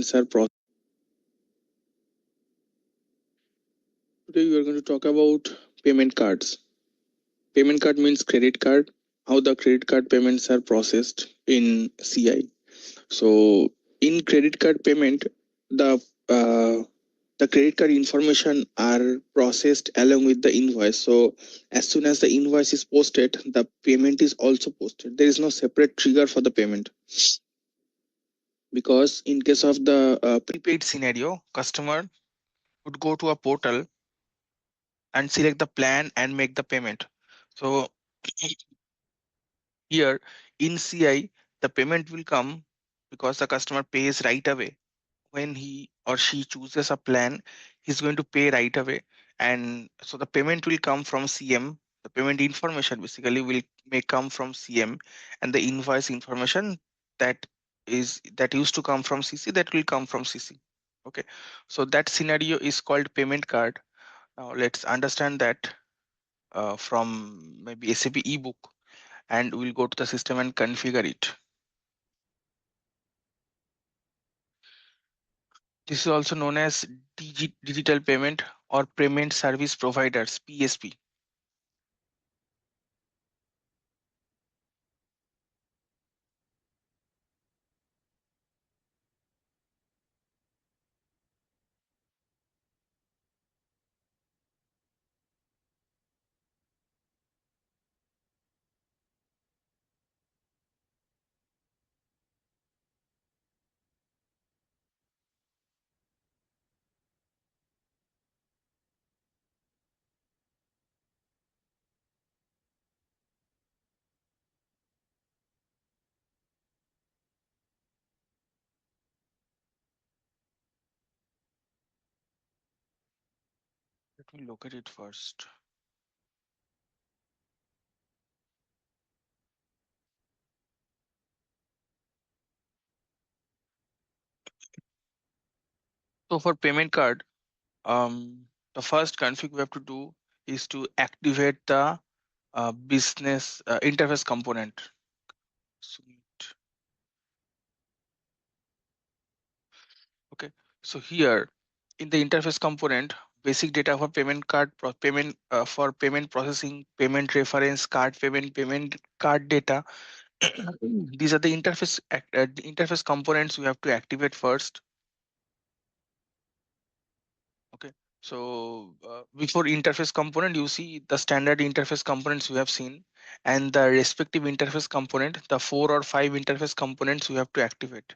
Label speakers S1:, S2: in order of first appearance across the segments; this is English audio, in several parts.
S1: payments are processed. Today we are going to talk about payment cards. Payment card means credit card, how the credit card payments are processed in CI. So in credit card payment, the the credit card information are processed along with the invoice. So as soon as the invoice is posted, the payment is also posted. There is no separate trigger for the payment, because in case of the prepaid scenario, customer would go to a portal and select the plan and make the payment. So here in CI, the payment will come because the customer pays right away. When he or she chooses a plan, he's going to pay right away. And so the payment will come from CM. The payment information basically may come from CM, and the invoice information that that used to come from CC, that will come from CC. Okay, so that scenario is called payment card. Now let's understand that from maybe SAP ebook, and we'll go to the system and configure it. This is also known as digital payment or payment service providers, PSP. Let me look at it first. So for payment card, the first config we have to do is to activate the business interface component. Sweet. Okay, so here in the interface component, basic data for payment card payment for payment processing, payment reference, card payment card data. These are the the interface components we have to activate first. Okay, so before interface component, you see the standard interface components we have seen, and the respective interface component, the 4 or 5 interface components we have to activate.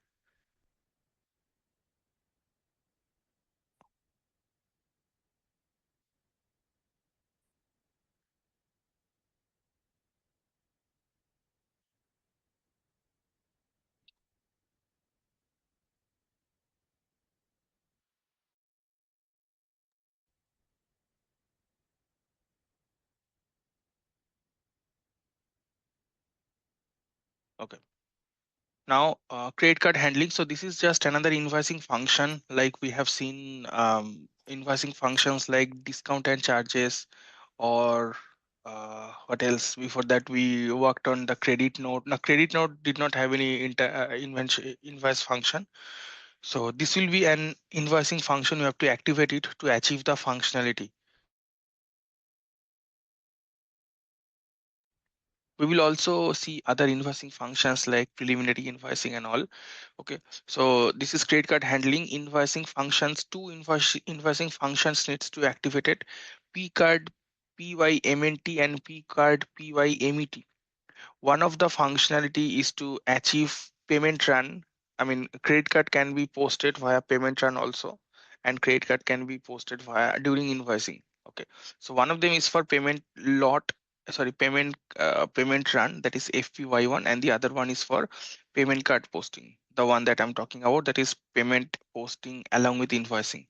S1: Okay. Now, credit card handling. So this is just another invoicing function, like we have seen invoicing functions like discount and charges, or what else? Before that, we worked on the credit note. Now, credit note did not have any invoice function. So this will be an invoicing function. You have to activate it to achieve the functionality. We will also see other invoicing functions like preliminary invoicing and all. Okay, so this is credit card handling invoicing functions. Two invoicing functions needs to activate it: P card PYMNT and P card PYMET. One of the functionality is to achieve payment run. I mean, credit card can be posted via payment run also, and credit card can be posted via during invoicing. Okay, so one of them is for payment lot, sorry, payment run, that is FPY1, and the other one is for payment card posting. The one that I'm talking about, that is payment posting along with invoicing.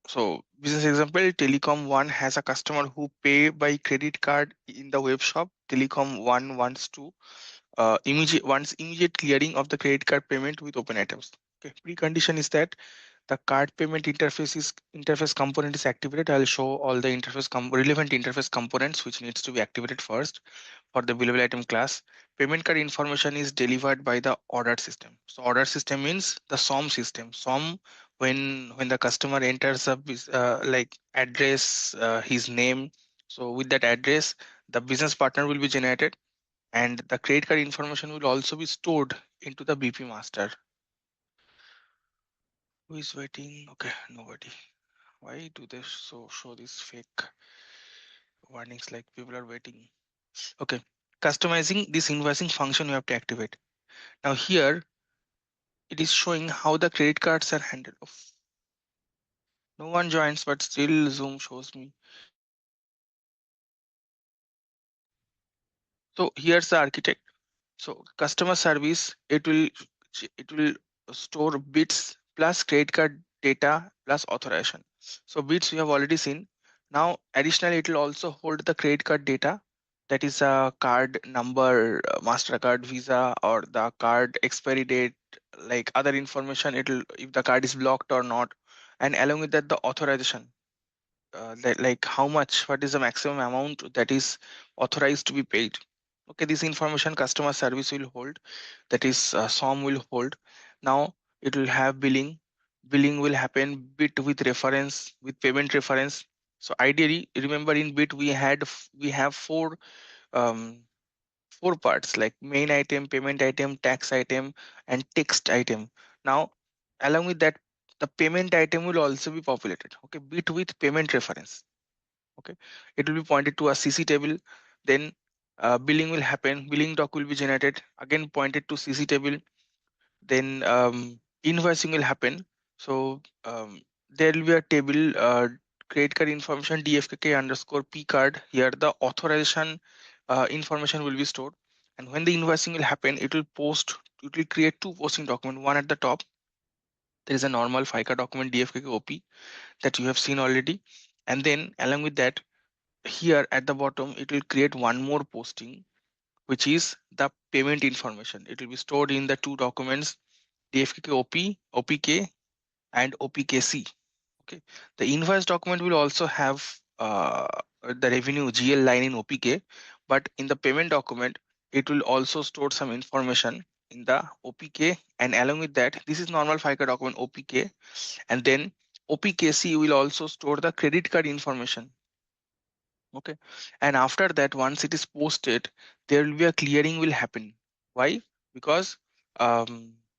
S1: So business example, Telecom One has a customer who pay by credit card in the web shop. Telecom One wants to immediate clearing of the credit card payment with open items. Okay, precondition is that the card payment interface component is activated, I'll show all the relevant interface components which needs to be activated first. For the billable item class, payment card information is delivered by the order system. So order system means the SOM system. SOM, when the customer enters a like address, his name. So with that address, the business partner will be generated, and the credit card information will also be stored into the BP master. Who is waiting? Okay, nobody. Why do they show this fake warnings like people are waiting? Okay, customizing this invoicing function you have to activate. Now here it is showing how the credit cards are handled. No one joins, but still Zoom shows me. So here's the architect. So customer service, it will store bits plus credit card data plus authorization. So bits we have already seen. Now additionally, it will also hold the credit card data, that is a card number, Mastercard, Visa, or the card expiry date, like other information. It'll if the card is blocked or not, and along with that the authorization, like how much, what is the maximum amount that is authorized to be paid. Okay, this information customer service will hold, that is SOM will hold. Now it will have billing will happen bit with reference, with payment reference. So ideally, remember, in bit we have um four parts, like main item, payment item, tax item, and text item. Now along with that, the payment item will also be populated, okay, bit with payment reference. Okay, it will be pointed to a CC table. Then billing will happen, billing doc will be generated, again pointed to CC table. Then invoicing will happen. So there will be a table, credit card information dfkk underscore p card. Here the authorization information will be stored, and when the invoicing will happen, it will create two posting document. One at the top, there is a normal FICA document dfkk op that you have seen already, and then along with that, here at the bottom it will create one more posting, which is the payment information. It will be stored in the two documents, dfkk opk and opkc. Okay, the invoice document will also have the revenue GL line in opk, but in the payment document it will also store some information in the opk, and along with that, this is normal FICA document opk, and then opkc will also store the credit card information. Okay, and after that, once it is posted, there will be a clearing will happen. Why? Because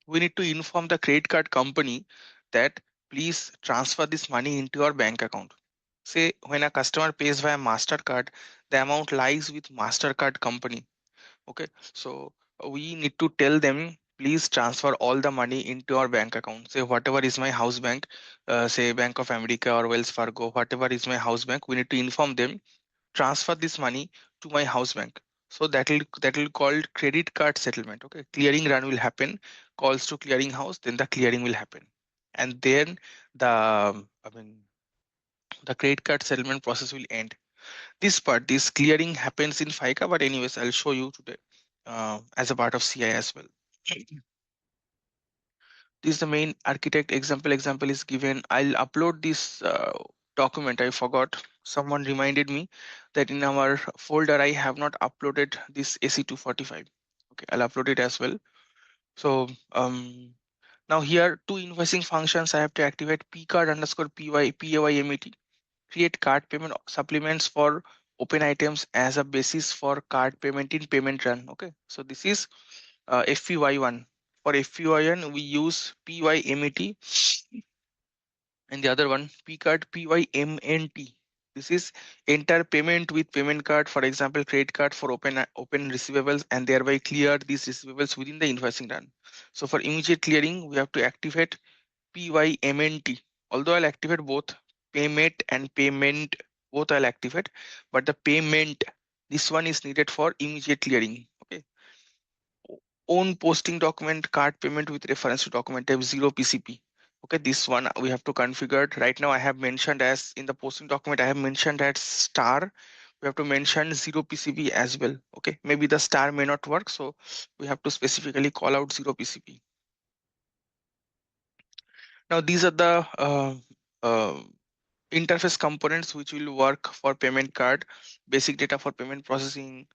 S1: we need to inform the credit card company that please transfer this money into your bank account. Say when a customer pays via Mastercard, the amount lies with Mastercard company. Okay, so we need to tell them, please transfer all the money into our bank account. Say whatever is my house bank, say Bank of America or Wells Fargo, whatever is my house bank, we need to inform them, transfer this money to my house bank. So that will called credit card settlement. Okay, clearing run will happen, calls to clearing house, then the clearing will happen, and then the credit card settlement process will end. This clearing happens in FICA, but anyways, I'll show you today as a part of CI as well. This is the main architect example is given. I'll upload this document. I forgot, someone reminded me that in our folder I have not uploaded this AC245. Okay, I'll upload it as well. So now here two invoicing functions I have to activate: p card underscore paymet, create card payment supplements for open items as a basis for card payment in payment run. Okay, so this is FPY1. For FPY1, we use PYMET, and the other one PCard PYMNT. This is enter payment with payment card, for example, credit card for open receivables, and thereby clear these receivables within the invoicing run. So for immediate clearing, we have to activate PYMNT. Although I'll activate both payment and payment, both I'll activate, but the payment, this one is needed for immediate clearing. Okay, own posting document card payment with reference to document type 0 PCP. Okay, this one we have to configure. Right now I have mentioned as in the posting document, I have mentioned as star. We have to mention 0 PCP as well. Okay, maybe the star may not work, so we have to specifically call out 0 PCP. Now these are the uh, interface components which will work for payment card: basic data for payment processing,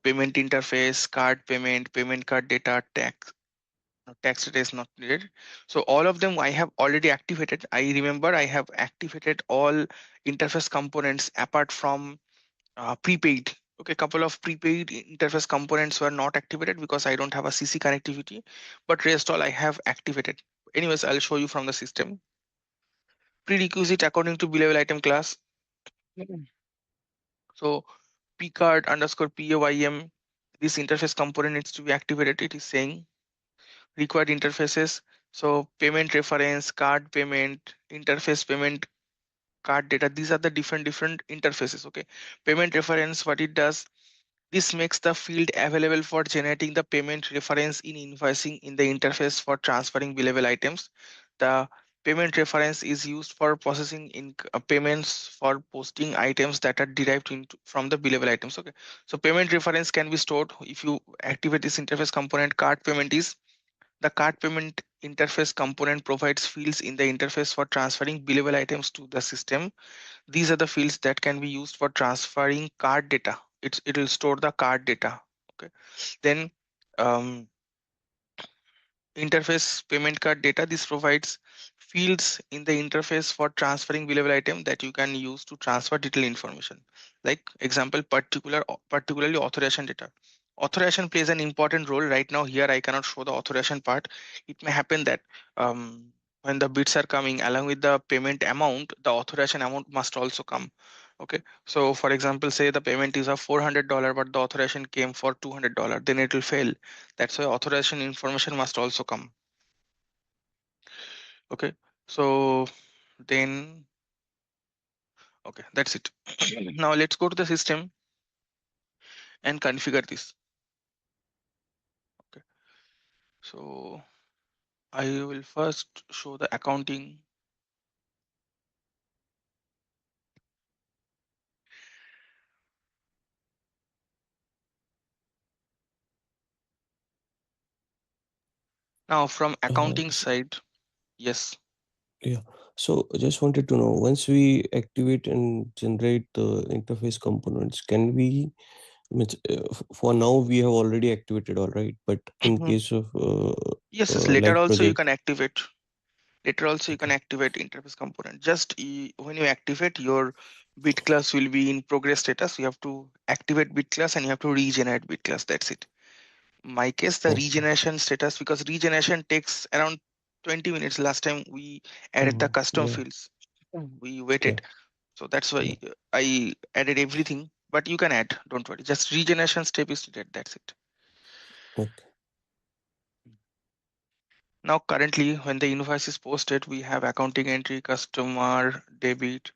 S1: payment interface, card payment, payment card data, tax. No, tax data is not needed. So all of them I have already activated. I remember I have activated all interface components apart from prepaid. Okay, couple of prepaid interface components were not activated because I don't have a CC connectivity, but rest all I have activated. Anyways, I'll show you from the system. Prerequisite according to bill level item class. Mhm. So pcard underscore PAYM, this interface component needs to be activated. It is saying required interfaces. So payment reference, card payment, interface payment, card data. These are the different interfaces. Okay, payment reference, what it does, this makes the field available for generating the payment reference in invoicing in the interface for transferring billable items. The payment reference is used for processing in payments for posting items that are derived from the billable items. Okay, so payment reference can be stored if you activate this interface component. Card payment is the card payment interface component provides fields in the interface for transferring billable items to the system. These are the fields that can be used for transferring card data. It will store the card data. Okay, then um, interface payment card data, this provides fields in the interface for transferring billable item that you can use to transfer detailed information, like example particularly authorization data. Authorization plays an important role. Right now here I cannot show the authorization part. It may happen that when the bits are coming along with the payment amount, the authorization amount must also come. Okay, so for example, say the payment is of $400 but the authorization came for $200, then it will fail. That's why authorization information must also come. Okay, so then, okay, that's it. Now let's go to the system and configure this. Okay, so I will first show the accounting. Now from accounting
S2: S-
S1: side, yes.
S2: yeah. So I just wanted to know, once we activate and generate the interface components, can we, means, for now we have already activated, all right, but in
S1: Mhm.
S2: case of
S1: Yes, yes, later
S2: live
S1: also you can
S2: project,
S1: activate. Later also you can
S2: okay,
S1: activate interface component. Just when you activate, your bit class will be in progress status. You have to activate bit class and you have to regenerate bit class. That's it. My case, the
S2: okay,
S1: regeneration status, because regeneration takes around 20 minutes. Last time we added the custom
S2: yeah,
S1: fields, we
S2: yeah,
S1: waited, so that's
S2: yeah,
S1: why I added everything. But you can add, don't worry, just regeneration step is needed, that's it.
S2: okay,
S1: Now currently when the invoice is posted, we have accounting entry, customer debit,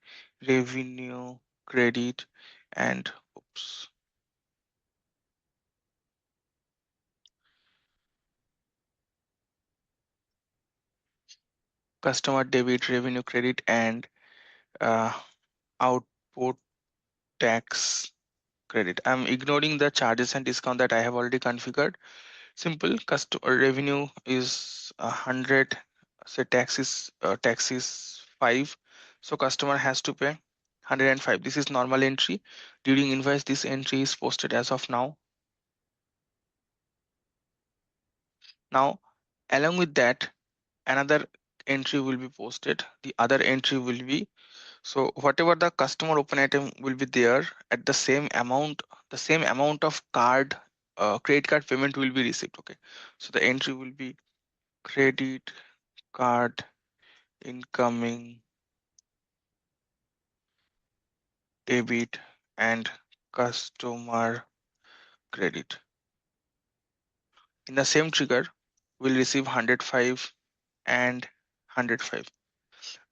S1: revenue, credit, and oops, customer debit, revenue, credit, and uh, output tax credit. I'm ignoring the charges and discount that I have already configured. Simple. Customer revenue is 100. Say tax is 5. So customer has to pay 105. This is normal entry. During invoice, this entry is posted as of now. Now, along with that, another entry will be posted. The other entry will be, so whatever the customer open item will be there at the same amount of credit card payment will be received. Okay, so the entry will be credit card incoming debit and customer credit. In the same trigger, we'll receive 105 and 105.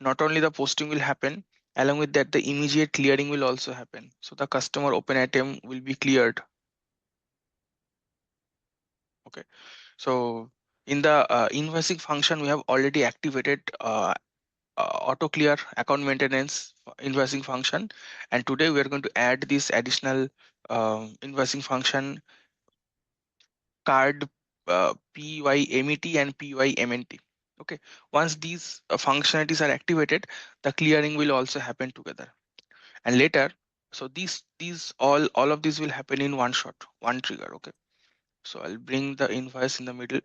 S1: Not only the posting will happen, along with that, the immediate clearing will also happen. So the customer open item will be cleared. Okay. So in the invoicing function, we have already activated auto clear account maintenance invoicing function, and today we are going to add this additional invoicing function, card PYMET and PYMNT. Okay, once these functionalities are activated, the clearing will also happen together. And later, so these all of these will happen in one shot, one trigger. Okay, so I'll bring the invoice in the middle.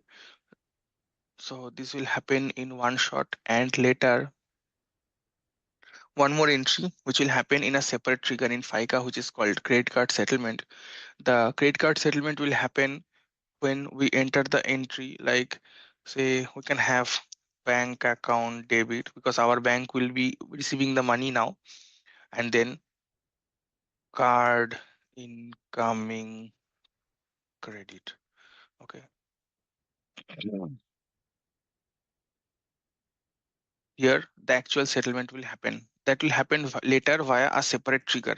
S1: So this will happen in one shot, and later one more entry which will happen in a separate trigger in FICA, which is called credit card settlement. The credit card settlement will happen when we enter the entry, like say we can have bank account debit because our bank will be receiving the money now, and then card incoming credit. Okay. Here the actual settlement will happen. That will happen later via a separate trigger,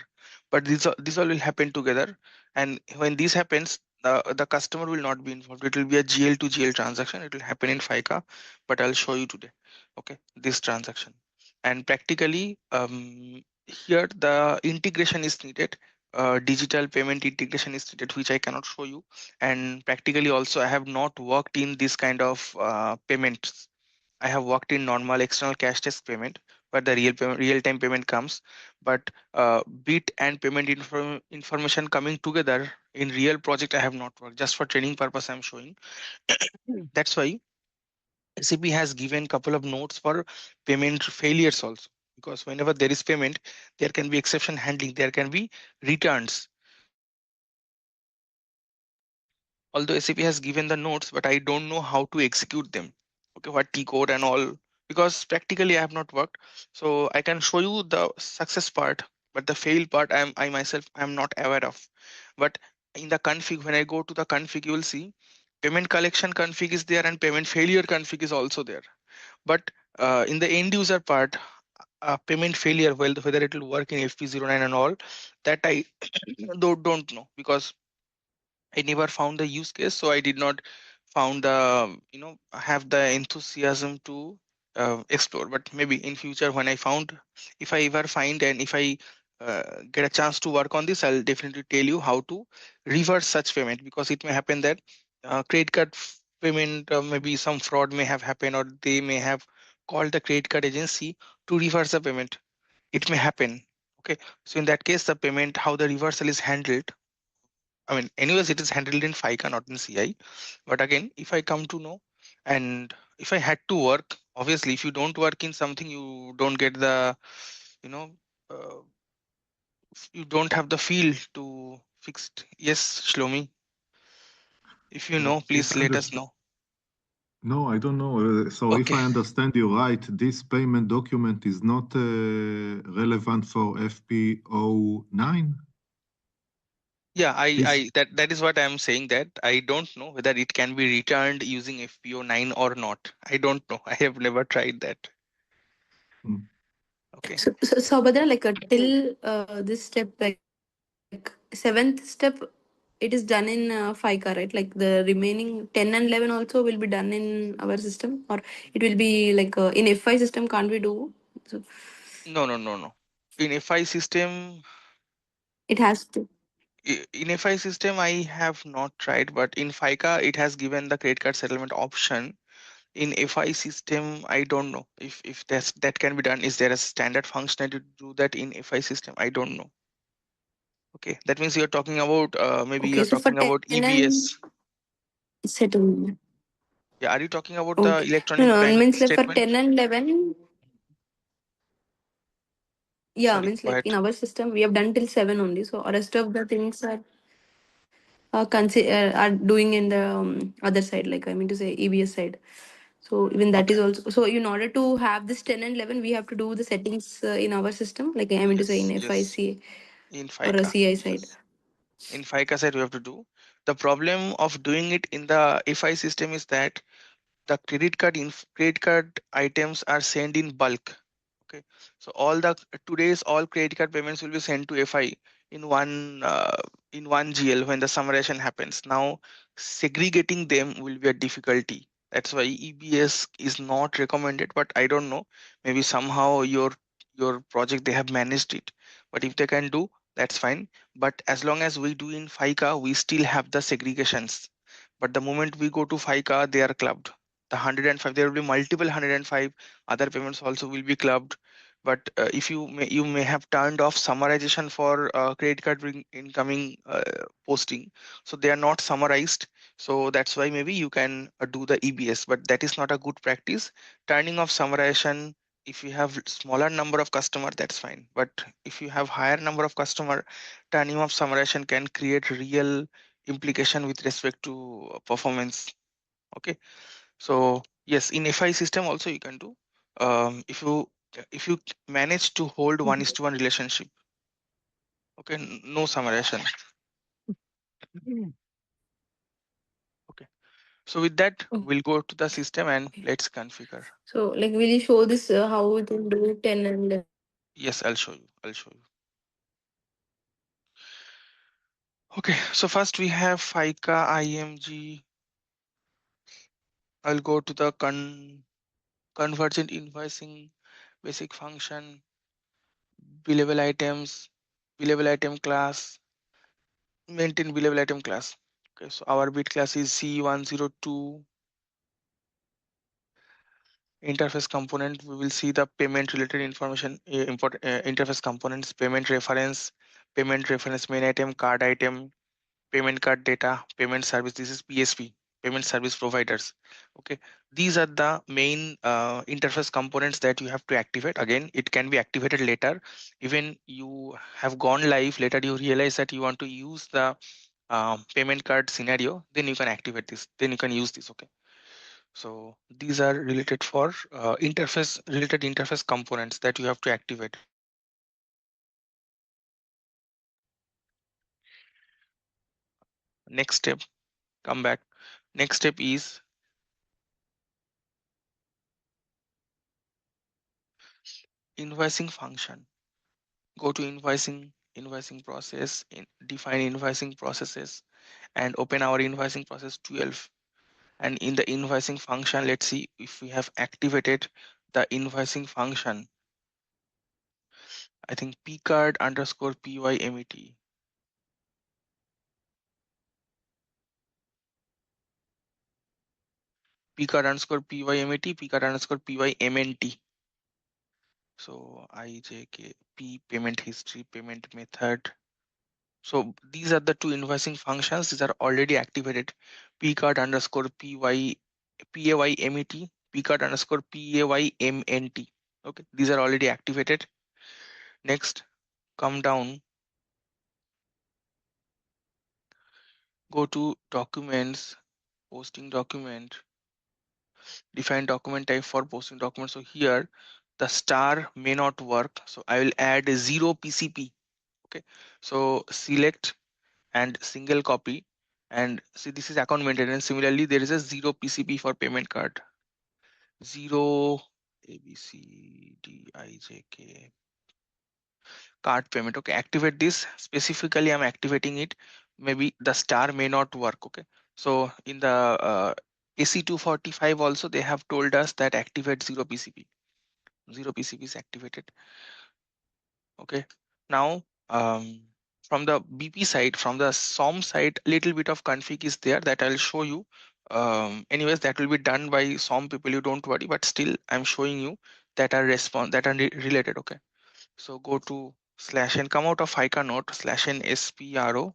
S1: but these all will happen together. And when this happens, the customer will not be involved. It will be a GL to GL transaction. It will happen in FICA, but I'll show you today. Okay, this transaction. And practically, here the integration is needed. Digital payment integration is needed, which I cannot show you. And practically also, I have not worked in this kind of payments. I have worked in normal external cash desk payment, where the real time payment comes. But bit and payment information coming together in real project, I have not worked. Just for training purpose, I'm showing. That's why SAP has given couple of notes for payment failures also. Because whenever there is payment, there can be exception handling, there can be returns. Although SAP has given the notes, but I don't know how to execute them. Okay, what T code and all, because practically I have not worked. So I can show you the success part, but the fail part I myself am not aware of. But in the config, when I go to the config, you will see payment collection config is there and payment failure config is also there. But in the end user part, payment failure, well, whether it will work in FP09 and all, that I don't know, because I never found the use case, so I did not found the have the enthusiasm to explore. But maybe in future, when I found, if I ever find and if I get a chance to work on this, I'll definitely tell you how to reverse such payment, because it may happen that credit card payment, maybe some fraud may have happened, or they may have called the credit card agency to reverse the payment. It may happen. Okay, so in that case, the payment, how the reversal is handled, I mean, anyways, it is handled in FICA, not in CI. But again, if I come to know, and if I had to work, obviously, if you don't work in something, you don't get the, you know, uh, you don't have the feel to fix it. Yes, Shlomi, if you know,
S3: If
S1: please
S3: I
S1: let us
S3: understand,
S1: know.
S3: no, I don't know. So if
S1: Okay.
S3: I understand you right, this payment document is not relevant for FPO9.
S1: Yeah,
S3: This,
S1: that is what I'm saying, that I don't know whether it can be returned using FPO9 or not. I don't know. I have never tried that.
S3: mm,
S1: Okay.
S4: So Bhadra, like till this step, like seventh step, it is done in FICA, right? Like the remaining 10 and 11 also will be done in our system, or it will be like in FI system, can't we do? So
S1: No, no, no, no. In FI system,
S4: it has to.
S1: in FI system, I have not tried, but in FICA, it has given the credit card settlement option. In FI system, I don't know if that can be done. Is there a standard functionality to do that in FI system? I don't know. Okay, that means you're talking about maybe
S4: Okay,
S1: you're
S4: so for
S1: talking
S4: 10
S1: about
S4: and
S1: EBS.
S4: settlement.
S1: Yeah, are you talking about the
S4: Okay. No,
S1: electronic
S4: no, it
S1: bank
S4: means like for
S1: statement?
S4: 10 and 11, yeah,
S1: Sorry,
S4: means
S1: go
S4: like
S1: ahead.
S4: in our system, we have done till 7 only. So rest of the things are doing in the other side, like I mean to say EBS side. So even that
S1: Okay.
S4: is also, so in order to have this 10 and 11, we have to do the settings in our system, like I mean to say
S1: Yes,
S4: in
S1: yes.
S4: FIC
S1: In
S4: or a
S1: FICA,
S4: CI side.
S1: yes. In FICA side, we have to do. The problem of doing it in the FI system is that the credit card items are sent in bulk. Okay, so all the today's all credit card payments will be sent to FI in one GL when the summarization happens. Now segregating them will be a difficulty. That's why EBS is not recommended. But I don't know. Maybe somehow your project they have managed it. But if they can do, that's fine. But as long as we do in FICA, we still have the segregations. But the moment we go to FICA, they are clubbed. the 105, there will be multiple 105 other payments also will be clubbed. But if you may have turned off summarization for credit card incoming posting, so they are not summarized. So that's why maybe you can do the EBS, but that is not a good practice. Turning off summarization, if you have smaller number of customer, that's fine. But if you have higher number of customer, turning off summarization can create real implication with respect to performance. Okay, so yes, in FI system also you can do. If you manage to hold 1:1 relationship, okay, no summarization. Okay, so with that we'll go to the system and
S4: Okay.
S1: let's configure.
S4: So, like, will you show this how we can do 10 and 11?
S1: Yes, I'll show you. Okay, so first we have FICA IMG. I'll go to the convergent invoicing basic function, billable items, billable item class, maintain billable item class. Okay, so our bit class is C102. Interface component, we will see the payment related information, interface components, payment reference main item, card item, payment card data, payment service. This is PSP, payment service providers. Okay, these are the main interface components that you have to activate. Again, it can be activated later. Even you have gone live later, you realize that you want to use the payment card scenario, then you can activate this, then you can use this. Okay, so these are related for interface components that you have to activate. Next step, come back. Next step is invoicing function. Go to invoicing process, define invoicing processes, and open our invoicing process 12. And in the invoicing function, let's see if we have activated the invoicing function. I think pcard underscore pymet, pcard underscore pymet, pcard underscore pymnt. So IJK, P payment history, payment method. So these are the two invoicing functions. These are already activated. Pcard underscore paymet, pcard underscore paymnt. Okay, these are already activated. Next, come down, go to documents, posting document, define document type for posting document. So here the star may not work. So I will add 0 PCP. Okay, so select and single copy, and see this is account maintenance. Similarly, there is a 0 PCP for payment card. 0 ABCDIJK card payment. Okay, activate this. Specifically I'm activating it. Maybe the star may not work. Okay, so in the AC245 also they have told us that activate 0 PCP. 0 PCP is activated. Okay, now from the BP side, from the SOM side, little bit of config is there that I'll show you. Anyways, that will be done by SOM people, you don't worry, but still I'm showing you that are related. Okay, so go to slash and come out of FICA note slash n SPRO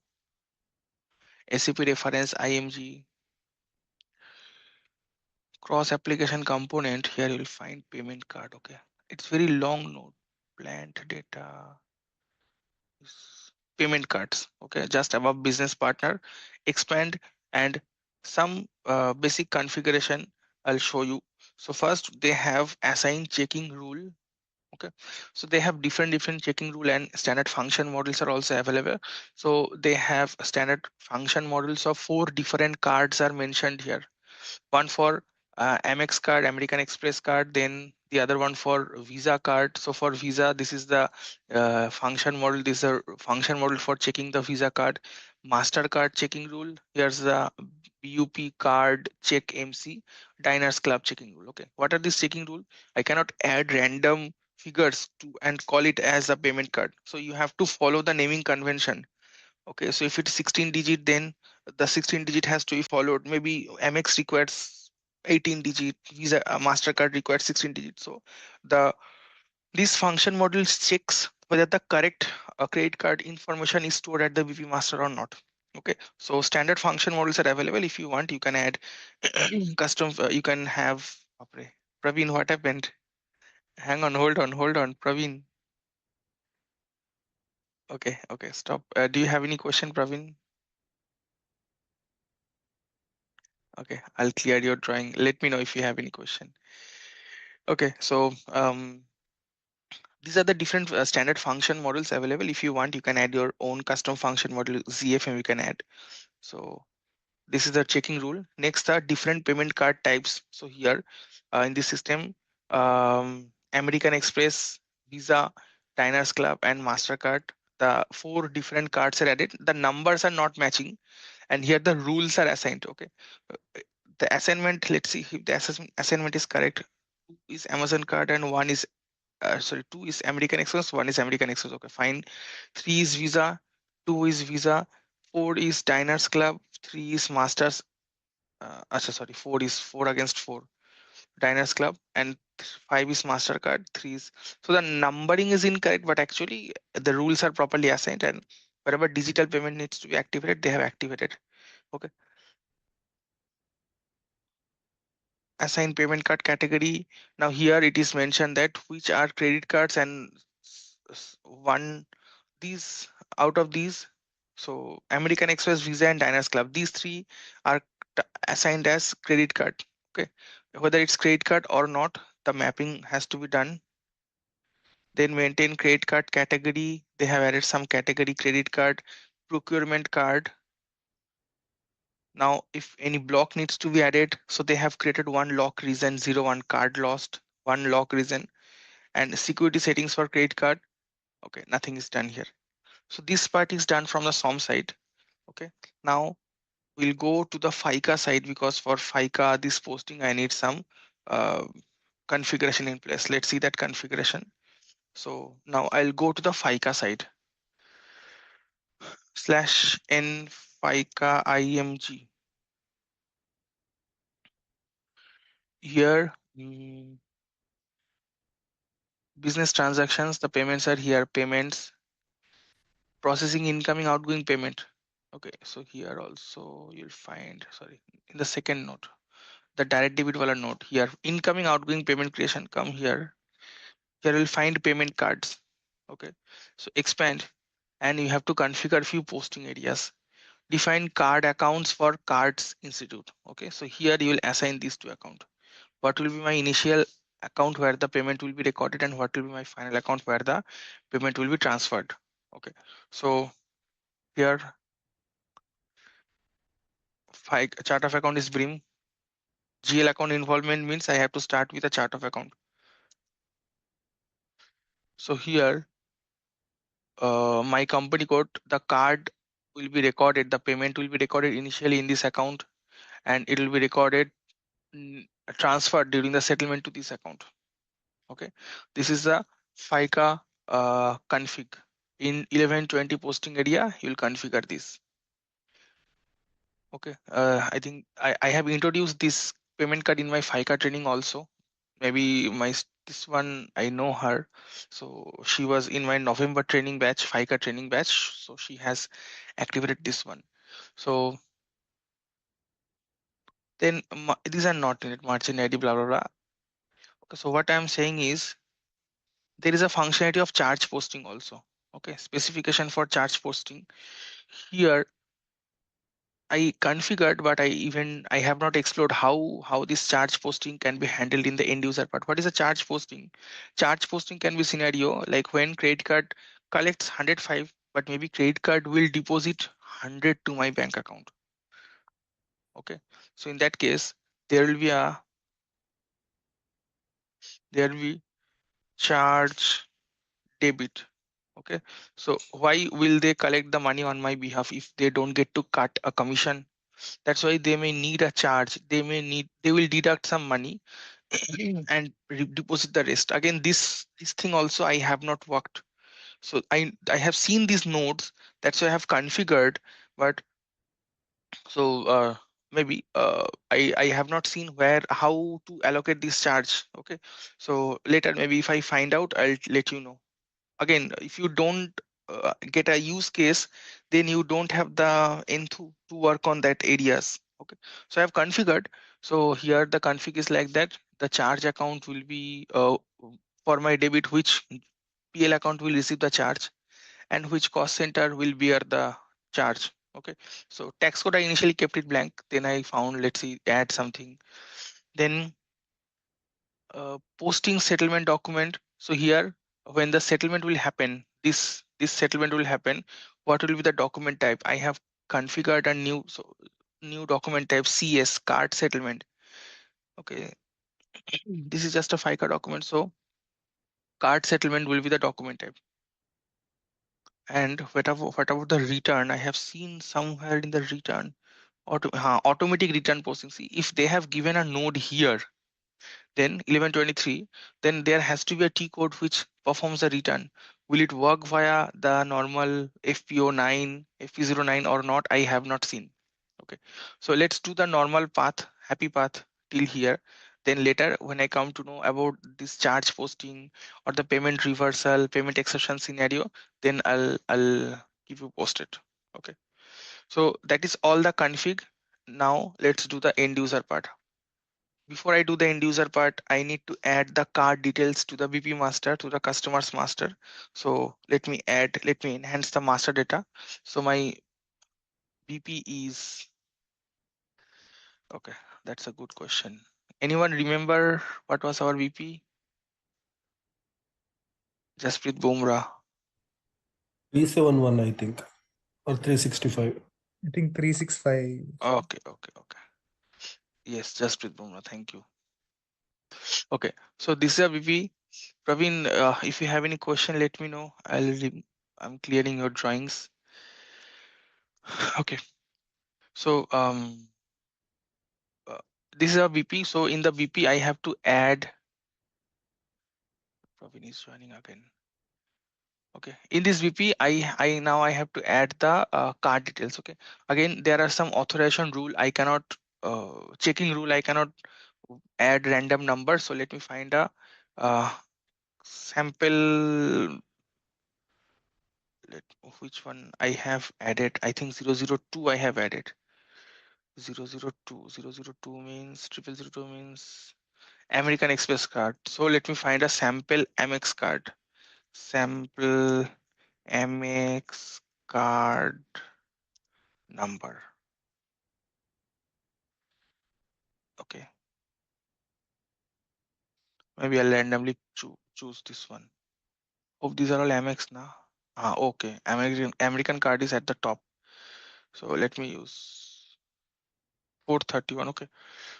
S1: SAP reference IMG cross application component. Here you will find payment card. Okay, it's very long node, plant data, payment cards. Okay, just above business partner, expand, and some basic configuration I'll show you. So first they have assigned checking rule. Okay, so they have different checking rule, and standard function models are also available. So they have standard function models of 4 different cards are mentioned here. One for Amex card, American Express card, then the other one for Visa card. So for Visa, this is the function model. This is a function model for checking the Visa card. Mastercard checking rule. Here's the BUP card check MC, Diners Club checking rule. Okay, what are these checking rule? I cannot add random figures to and call it as a payment card. So you have to follow the naming convention. Okay, so if it's 16 digit, then the 16 digit has to be followed. Maybe Amex requires 18 digit. Visa Mastercard requires 16 digits. So the this function module checks whether the correct credit card information is stored at the BP master or not. Okay, so standard function models are available. If you want, you can add custom. You can have. Apre, Praveen, what happened? Hang on, hold on, Praveen. Okay, okay, stop. Do you have any question, Praveen? Okay, I'll clear your drawing. Let me know if you have any question. Okay, so these are the different standard function models available. If you want, you can add your own custom function model ZFM. You can add. So this is the checking rule. Next are different payment card types. So here in this system, American Express, Visa, Diners Club, and Mastercard. The four different cards are added. The numbers are not matching, and here the rules are assigned. Okay, Uh, the assignment. Let's see if the assignment is correct. Two is Amazon card and one is sorry, two is American Express, one is American Express. Okay, fine. Three is Visa, two is Visa, four is Diners Club, three is Masters. Sorry, four against four. Diners Club, and five is Mastercard. Three is, so the numbering is incorrect, but actually the rules are properly assigned, and wherever digital payment needs to be activated, they have activated. Okay, assign payment card category. Now here it is mentioned that which are credit cards and one these out of these. So American Express, Visa, and Diners Club, these three are assigned as credit card. Okay, whether it's credit card or not, the mapping has to be done. Then maintain credit card category. They have added some category credit card, procurement card. Now, if any block needs to be added, so they have created one lock reason, 01 card lost, one lock reason, and security settings for credit card. Okay, nothing is done here. So this part is done from the SOM side. Okay, now we'll go to the FICA side, because for FICA, this posting, I need some uh, configuration in place. Let's see that configuration. So now I'll go to the FICA side. /n FICA IMG. Here, business transactions, the payments are here, payments, processing incoming, outgoing payment. Okay, so here also you'll find, sorry, in the second note, the direct debit wala note here, incoming, outgoing payment creation, come here. Here you'll find payment cards. Okay, so expand, and you have to configure few posting areas. Define card accounts for Cards Institute. Okay, so here you will assign these two accounts. What will be my initial account where the payment will be recorded, and what will be my final account where the payment will be transferred. Okay, so here chart of account is BRIM. GL account involvement means I have to start with a chart of account. So here my company code, the card will be recorded, the payment will be recorded initially in this account, and it will be recorded transferred during the settlement to this account. Okay, this is the FICA config. In 1120 posting area, you will configure this. Okay, I think I have introduced this payment card in my FICA training also. Maybe this one I know her, so she was in my November training batch, FICA training batch, so she has activated this one. So then these are not in it, margin ID, blah blah blah. Okay, so what I'm saying is there is a functionality of charge posting also. Okay, specification for charge posting. Here I configured, but I have not explored how this charge posting can be handled in the end user part. What is a charge posting? Charge posting can be scenario like when credit card collects 105, but maybe credit card will deposit 100 to my bank account. Okay, so in that case, there will be charge debit. Okay, so why will they collect the money on my behalf if they don't get to cut a commission? That's why they may need a charge. They will deduct some money and deposit the rest. Again, this thing also I have not worked. So I have seen these nodes. That's why I have configured. But so maybe I have not seen where how to allocate this charge. Okay, so later maybe if I find out, I'll let you know. Again, if you don't get a use case, then you don't have the enthu to work on that areas. Okay, so I have configured. So here the config is like that. The charge account will be for my debit, which PL account will receive the charge, and which cost center will bear the charge. Okay, so tax code I initially kept it blank, then I found, let's see, add something. Then posting settlement document. So here, when the settlement will happen, this settlement will happen, what will be the document type? I have configured a new document type, CS, card settlement. Okay, this is just a FICA document, so card settlement will be the document type. And what about the return? I have seen somewhere in the return automatic return posting. See, if they have given a node here, then 1123, then there has to be a T code which performs a return. Will it work via the normal FPO9, FP09 or not? I have not seen. Okay, so let's do the normal path, happy path till here. Then later, when I come to know about this charge posting or the payment reversal, payment exception scenario, then I'll keep you posted. Okay, so that is all the config. Now let's do the end user part. Before I do the end user part, I need to add the card details to the BP master, to the customer's master. So let me enhance the master data. So my BP is, okay, that's a good question. Anyone remember what was our BP? Jasprit Bumrah.
S5: 371, I think, or 365.
S6: I think 365.
S1: Okay. Yes, Jasprit Bumrah. Thank you. Okay, so this is a BP. Praveen, if you have any question, let me know. I'm clearing your drawings. Okay, so this is a BP. So in the BP, I have to add. Praveen is joining again. Okay, in this BP, I now I have to add the card details. Okay, again there are some authorization rule. I cannot checking rule. I cannot add random number. So let me find a sample. Let which one I have added. I think 002 I have added. 002 means 0002 means American Express card. So let me find a sample Amex card. Sample Amex card number. Okay. Maybe I'll randomly choose this one. Oh, these are all Amex now. Okay. American card is at the top. So let me use 431. Okay.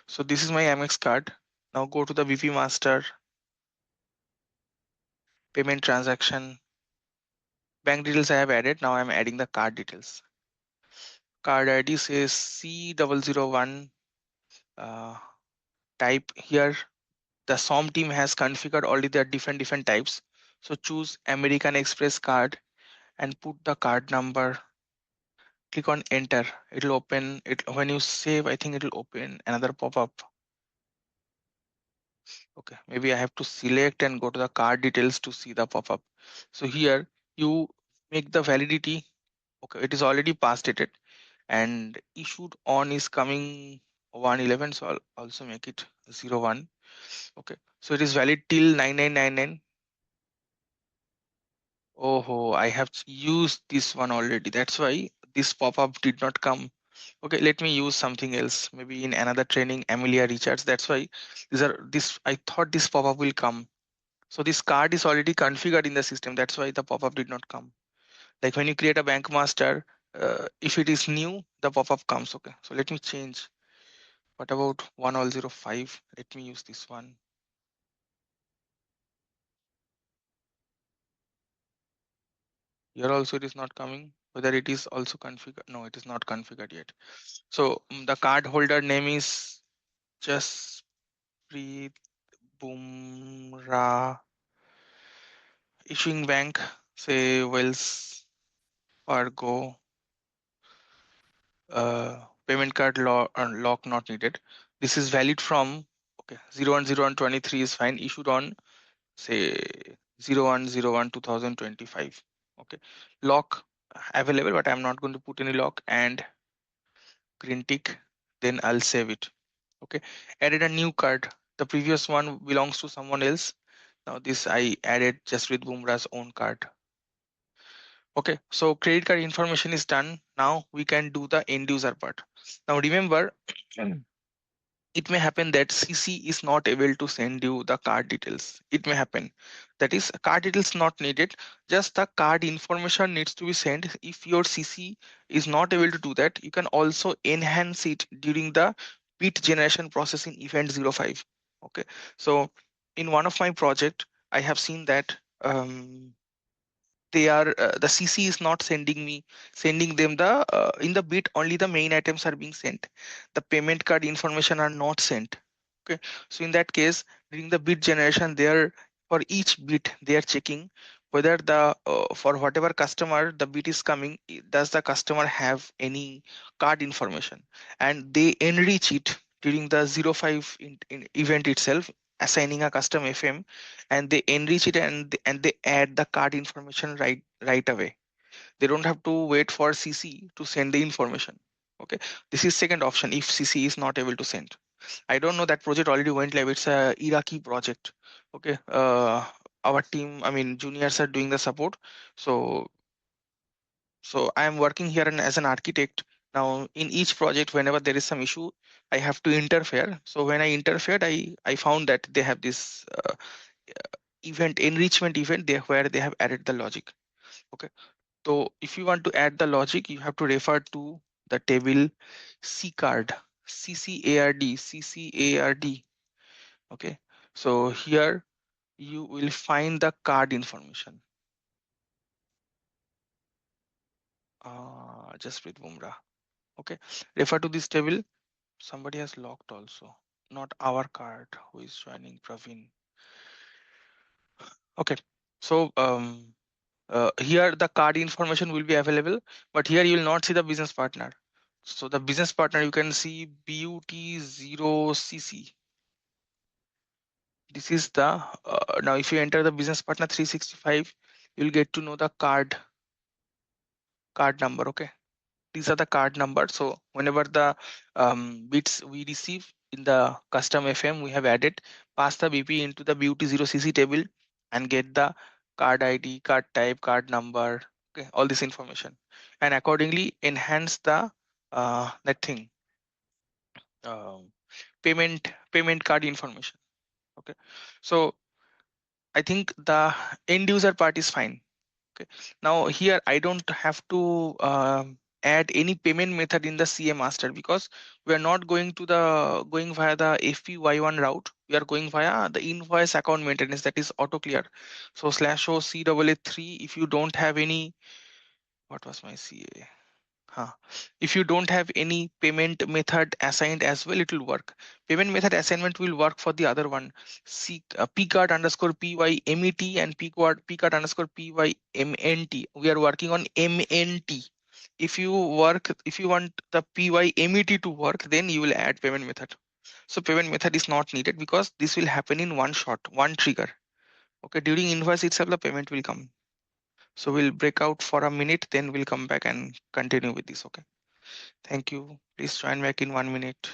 S1: So this is my Amex card. Now go to the BP master, payment transaction, bank details I have added. Now I'm adding the card details. Card ID says C001. Type here. The SOM team has configured already the different types. So choose American Express card and put the card number. Click on enter. It'll open it. When you save, I think it'll open another pop-up. Okay, maybe I have to select and go to the card details to see the pop-up. So here you make the validity. Okay, it is already past dated and issued on is coming 111. So I'll also make it 01. Okay, so it is valid till 9999. Oh, I have used this one already. That's why this pop-up did not come. Okay, let me use something else. Maybe in another training, Amelia Richards. That's why I thought this pop-up will come. So this card is already configured in the system. That's why the pop-up did not come. Like when you create a bank master, if it is new, the pop-up comes. Okay, so let me change. What about 1005? Let me use this one. Here also it is not coming. Whether it is also configured? No, it is not configured yet. So the card holder name is Jasprit Bumrah. Issuing bank, say Wells Fargo. payment card lock not needed. This is valid from, okay, 01/01/23 is fine, issued on say 01/01/2025. Okay, lock available, but I'm not going to put any lock, and green tick, then I'll save it. Okay, added a new card. The previous one belongs to someone else. Now this I added just with Bumrah's own card. Okay, so credit card information is done. Now we can do the end user part. Now remember, it may happen that CC is not able to send you the card details. It may happen. That is, card details not needed. Just the card information needs to be sent. If your CC is not able to do that, you can also enhance it during the bit generation process in event 05. Okay, so in one of my project, I have seen that they are the CC is not sending them the in the bit only the main items are being sent. The payment card information are not sent. Okay, so in that case, during the bit generation, there for each bit they are checking whether the for whatever customer the bit is coming, does the customer have any card information, and they enrich it during the 05 in event itself, assigning a custom FM, and they enrich it, and they add the card information right away. They don't have to wait for CC to send the information. Okay, this is second option if CC is not able to send. I don't know, that project already went live. It's a Iraqi project. Okay, our team, I mean juniors are doing the support. So I am working here as an architect. Now in each project, whenever there is some issue, I have to interfere. So when I interfered, I found that they have this event, enrichment event there, where they have added the logic. Okay, so if you want to add the logic, you have to refer to the table ccard, ccard. Okay, so here you will find the card information. Just with Bumrah. Okay, refer to this table. Somebody has locked also, not our card who is joining, Praveen. Okay, so here the card information will be available, but here you will not see the business partner. So the business partner, you can see BUT0CC. This is the now if you enter the business partner 365, you'll get to know the card number. Okay, these are the card numbers. So whenever the bits we receive in the custom FM, we have added, pass the BP into the BUT0CC table and get the card ID, card type, card number, okay, all this information, and accordingly enhance the that thing, um, payment card information. Okay, so I think the end user part is fine. Okay, now here I don't have to add any payment method in the CA master, because we are not going via the FPY1 route. We are going via the invoice account maintenance, that is auto clear. So /o CAA3, if you don't have any, what was my CA? If you don't have any payment method assigned as well, it will work. Payment method assignment will work for the other one. pcard underscore pymet and pcard underscore pymt. We are working on mnt. If you want the pymet to work, then you will add payment method. So payment method is not needed because this will happen in one shot, one trigger. Okay, during invoice itself, the payment will come. So we'll break out for a minute, then we'll come back and continue with this. Okay. Thank you. Please join back in 1 minute.